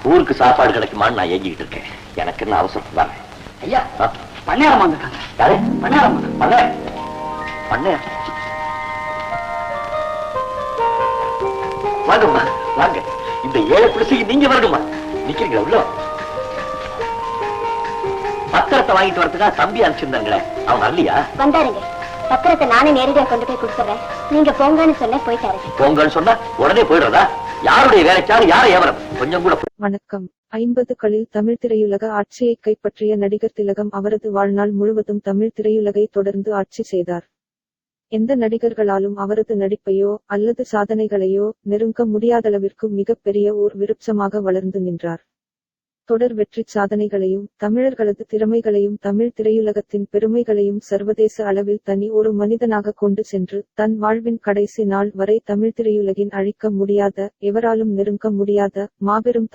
ஊருக்கு சாப்பாடு கிடைக்குமான்னு நான் ஏங்கிட்டு இருக்கேன். எனக்கு என்ன அவசரம் தான் ஐயா. பண்ணையாரம் வந்துட்டாங்க. யாரு? பண்ணையாரம். பண்ண வாங்கம்மா வாங்க. இந்த ஏழை குடிசைக்கு நீங்க வரணுமா? நிக்கிறீங்களா உள்ள? பத்திரத்தை வாங்கிட்டு வரதுக்கா தம்பி அனுப்பிச்சிருந்தாங்களே, அவன் வரலையா? வந்தாருங்க. பத்திரத்தை நானே நேரடியாக கொண்டு போய் கொடுத்துறேன். நீங்க போங்கன்னு சொன்ன போயிட்டாரு. போங்கன்னு சொன்னா உடனே போயிடுறதா? யாருடைய வேலைக்காவது யாரை ஏவரம்? கொஞ்சம் கூட. வணக்கம். 50களில் தமிழ் திரையுலக ஆட்சியை கைப்பற்றிய நடிகர் திலகம் அவரது வாழ்நாள் முழுவதும் தமிழ் திரையுலகை தொடர்ந்து ஆட்சி செய்தார். எந்த நடிகர்களாலும் அவரது நடிப்பையோ அல்லது சாதனைகளையோ நெருங்க முடியாதளவிற்கு மிகப் பெரிய ஓர் விருட்சமாக வளர்ந்து நின்றார். தொடர் வெற்றி சாதனைகளையும் தமிழர்களது திறமைகளையும் தமிழ் திரையுலகத்தின் பெருமைகளையும் சர்வதேச அளவில் தனி ஒரு மனிதனாக கொண்டு சென்று தன் வாழ்வின் கடைசி நாள் வரை தமிழ் திரையுலகின் அழிக்க முடியாத, எவராலும் நெருங்க முடியாத மாபெரும்